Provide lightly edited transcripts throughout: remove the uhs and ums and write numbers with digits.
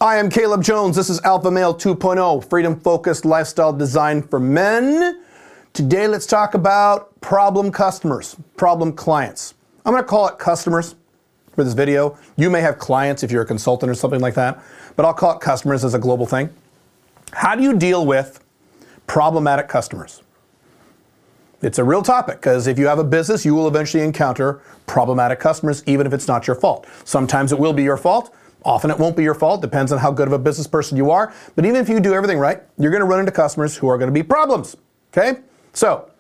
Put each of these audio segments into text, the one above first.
I am Caleb Jones. This is Alpha Male 2.0, freedom-focused lifestyle design for men. Today, let's talk about problem customers, problem clients. I'm going to call it customers for this video. You may have clients if you're a consultant or something like that, but I'll call it customers as a global thing. How do you deal with problematic customers? It's a real topic because if you have a business, you will eventually encounter problematic customers, even if it's not your fault. Sometimes it will be your fault. Often it won't be your fault. Depends on how good of a business person you are. But even if you do everything right, you're going to run into customers who are going to be problems. Okay? So,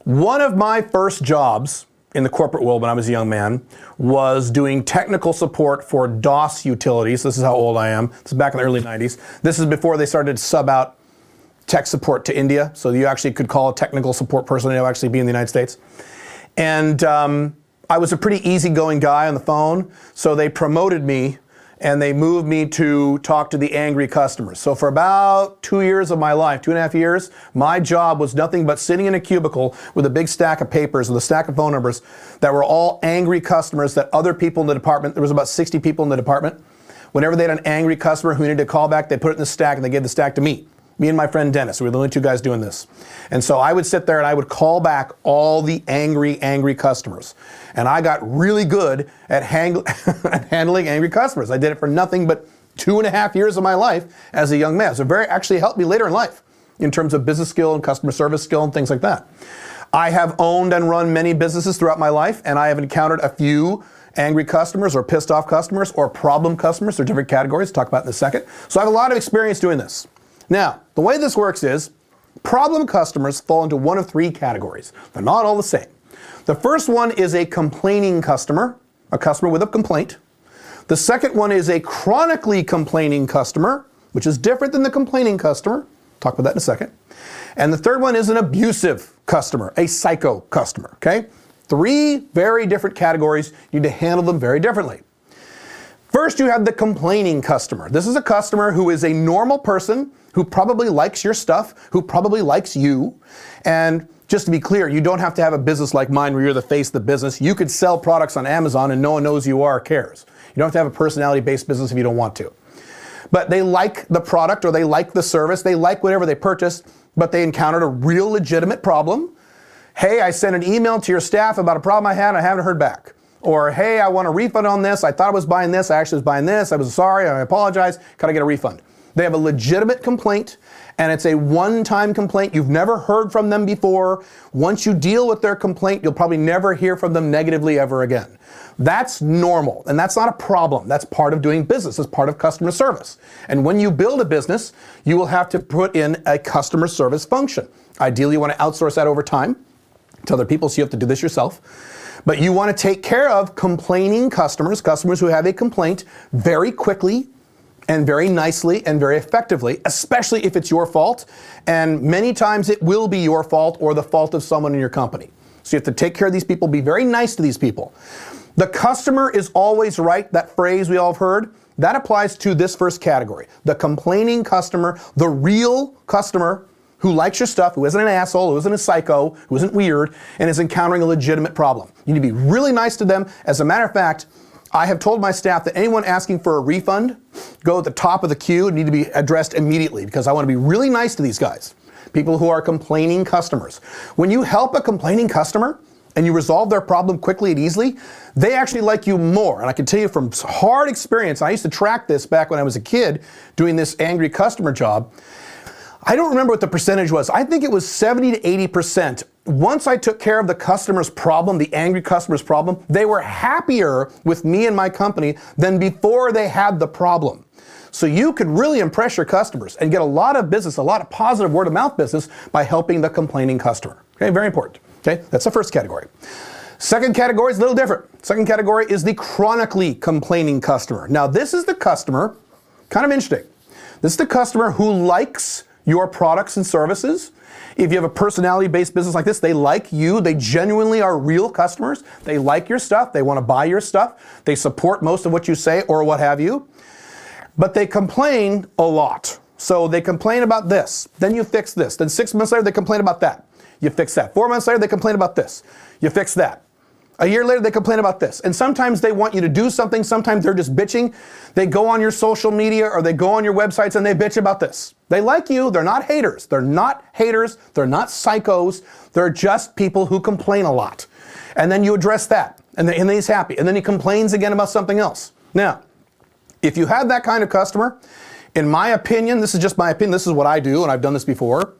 one of my first jobs in the corporate world when I was a young man was doing technical support for DOS utilities. This is how old I am. This is back in the early 90s. This is before they started to sub out tech support to India. So you actually could call a technical support person and actually be in the United States. And I was a pretty easygoing guy on the phone. So they promoted me and they moved me to talk to the angry customers. So for about 2 years of my life, 2.5 years, my job was nothing but sitting in a cubicle with a big stack of papers with a stack of phone numbers that were all angry customers that other people in the department, there was about 60 people in the department. Whenever they had an angry customer who needed a call back, they put it in the stack and they gave the stack to me. Me and my friend Dennis, we were the only two guys doing this. And so I would sit there and I would call back all the angry customers. And I got really good at handling angry customers. I did it for nothing but 2.5 years of my life as a young man. So it actually helped me later in life in terms of business skill and customer service skill and things like that. I have owned and run many businesses throughout my life, and I have encountered a few angry customers or pissed off customers or problem customers. They're different categories. We'll talk about in a second. So I have a lot of experience doing this. Now, the way this works is problem customers fall into one of 3 categories. They're not all the same. The first one is a complaining customer, a customer with a complaint. The second one is a chronically complaining customer, which is different than the complaining customer. Talk about that in a second. And the third one is an abusive customer, a psycho customer, okay? 3 very different categories. You need to handle them very differently. First, you have the complaining customer. This is a customer who is a normal person who probably likes your stuff, who probably likes you. And just to be clear, you don't have to have a business like mine where you're the face of the business. You could sell products on Amazon and no one knows who you are or cares. You don't have to have a personality-based business if you don't want to. But they like the product or they like the service, they like whatever they purchased, but they encountered a real legitimate problem. Hey, I sent an email to your staff about a problem I had and I haven't heard back. Or, hey, I want a refund on this. I thought I was buying this. I actually was buying this. I was sorry. I apologize. Can I get a refund? They have a legitimate complaint, and it's a one-time complaint. You've never heard from them before. Once you deal with their complaint, you'll probably never hear from them negatively ever again. That's normal, and that's not a problem. That's part of doing business. It's part of customer service. And when you build a business, you will have to put in a customer service function. Ideally, you want to outsource that over time to other people, so you have to do this yourself. But you want to take care of complaining customers, customers who have a complaint, very quickly and very nicely and very effectively, especially if it's your fault. And many times it will be your fault or the fault of someone in your company. So you have to take care of these people, be very nice to these people. The customer is always right, that phrase we all have heard, that applies to this first category. The complaining customer, the real customer who likes your stuff, who isn't an asshole, who isn't a psycho, who isn't weird, and is encountering a legitimate problem. You need to be really nice to them. As a matter of fact, I have told my staff that anyone asking for a refund, go at the top of the queue and need to be addressed immediately because I want to be really nice to these guys, people who are complaining customers. When you help a complaining customer and you resolve their problem quickly and easily, they actually like you more. And I can tell you from hard experience, I used to track this back when I was a kid doing this angry customer job. I don't remember what the percentage was. I think it was 70 to 80%. Once I took care of the customer's problem, the angry customer's problem, they were happier with me and my company than before they had the problem. So you could really impress your customers and get a lot of business, a lot of positive word of mouth business by helping the complaining customer. Okay, very important. Okay, that's the first category. Second category is a little different. Second category is the chronically complaining customer. Now this is the customer, kind of interesting. This is the customer who likes your products and services. If you have a personality-based business like this, they like you. They genuinely are real customers. They like your stuff. They want to buy your stuff. They support most of what you say or what have you. But they complain a lot. So they complain about this. Then you fix this. Then 6 months later, they complain about that. You fix that. 4 months later, they complain about this. You fix that. A year later, they complain about this. And sometimes they want you to do something. Sometimes they're just bitching. They go on your social media or they go on your websites and they bitch about this. They like you. They're not haters. They're not haters. They're not psychos. They're just people who complain a lot. And then you address that. And then he's happy. And then he complains again about something else. Now, if you have that kind of customer, in my opinion, this is just my opinion, this is what I do, and I've done this before.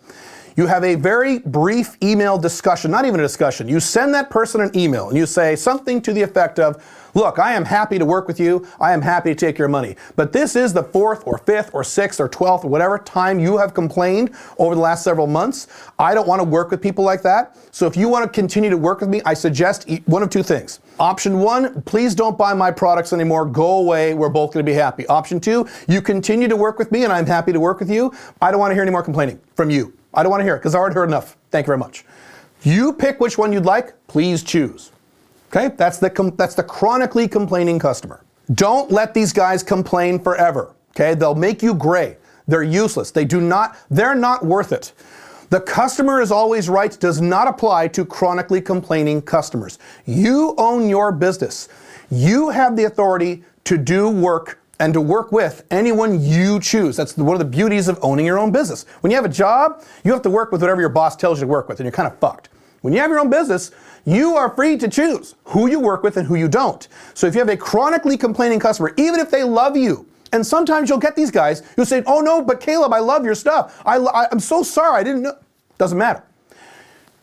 You have a very brief email discussion, not even a discussion. You send that person an email and you say something to the effect of, look, I am happy to work with you. I am happy to take your money. But this is the 4th or 5th or 6th or 12th or whatever time you have complained over the last several months. I don't want to work with people like that. So if you want to continue to work with me, I suggest one of two things. Option 1, please don't buy my products anymore. Go away. We're both going to be happy. Option 2, you continue to work with me and I'm happy to work with you. I don't want to hear any more complaining from you. I don't want to hear it because I already heard enough. Thank you very much. You pick which one you'd like. Please choose. Okay? That's the chronically complaining customer. Don't let these guys complain forever. Okay? They'll make you gray. They're useless. They're not worth it. The customer is always right does not apply to chronically complaining customers. You own your business. You have the authority to do work and to work with anyone you choose. That's one of the beauties of owning your own business. When you have a job, you have to work with whatever your boss tells you to work with, and you're kind of fucked. When you have your own business, you are free to choose who you work with and who you don't. So if you have a chronically complaining customer, even if they love you, and sometimes you'll get these guys who say, oh no, but Caleb, I love your stuff. I'm so sorry, I didn't know. Doesn't matter.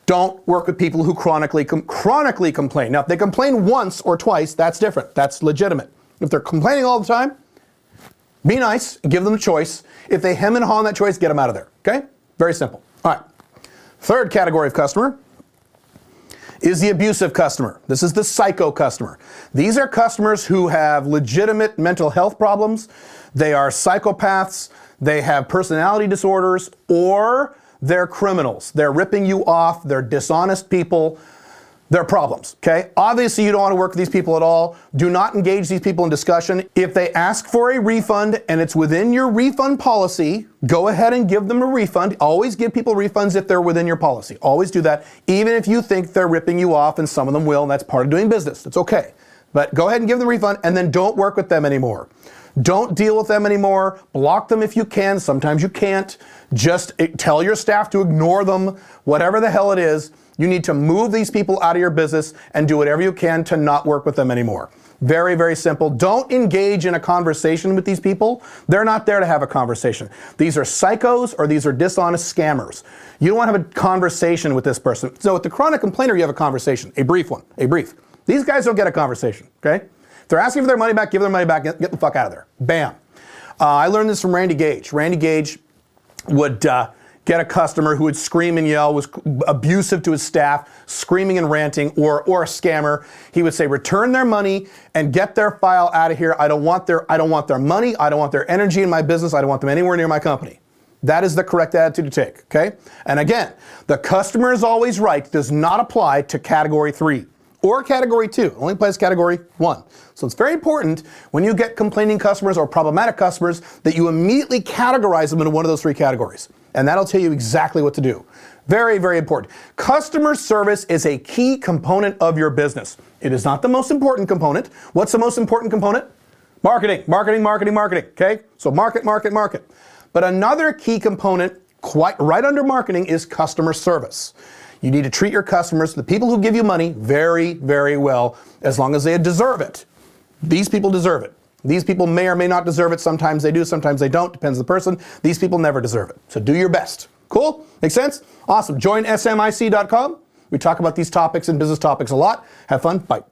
Don't work with people who chronically complain. Now, if they complain once or twice, that's different. That's legitimate. If they're complaining all the time, be nice, give them a choice. If they hem and haw on that choice, get them out of there, okay? Very simple. All right. Third category of customer is the abusive customer. This is the psycho customer. These are customers who have legitimate mental health problems. They are psychopaths. They have personality disorders, or they're criminals. They're ripping you off. They're dishonest people. They're problems, okay? Obviously, you don't want to work with these people at all. Do not engage these people in discussion. If they ask for a refund and it's within your refund policy, go ahead and give them a refund. Always give people refunds if they're within your policy. Always do that, even if you think they're ripping you off, and some of them will, and that's part of doing business. It's okay. But go ahead and give them a refund, and then don't work with them anymore. Don't deal with them anymore. Block them if you can. Sometimes you can't. Just tell your staff to ignore them, whatever the hell it is. You need to move these people out of your business and do whatever you can to not work with them anymore. Very, very simple. Don't engage in a conversation with these people. They're not there to have a conversation. These are psychos or these are dishonest scammers. You don't want to have a conversation with this person. So with the chronic complainer, you have a conversation, a brief one, a brief. These guys don't get a conversation, okay? If they're asking for their money back, give their money back, get the fuck out of there. Bam. I learned this from Randy Gage. Randy Gage would get a customer who would scream and yell, was abusive to his staff, screaming and ranting, or a scammer. He would say, return their money and get their file out of here. I don't want their money. I don't want their energy in my business. I don't want them anywhere near my company. That is the correct attitude to take, okay? And again, the customer is always right does not apply to category 3 or category 2. It only applies to category 1. So it's very important when you get complaining customers or problematic customers that you immediately categorize them into one of those 3 categories. And that'll tell you exactly what to do. Very, very important. Customer service is a key component of your business. It is not the most important component. What's the most important component? Marketing, marketing, marketing, marketing, okay? So market, market, market. But another key component, quite right under marketing, is customer service. You need to treat your customers, the people who give you money, very, very well, as long as they deserve it. These people deserve it. These people may or may not deserve it. Sometimes they do, sometimes they don't. Depends on the person. These people never deserve it. So do your best. Cool? Make sense? Awesome. Join smic.com. We talk about these topics and business topics a lot. Have fun. Bye.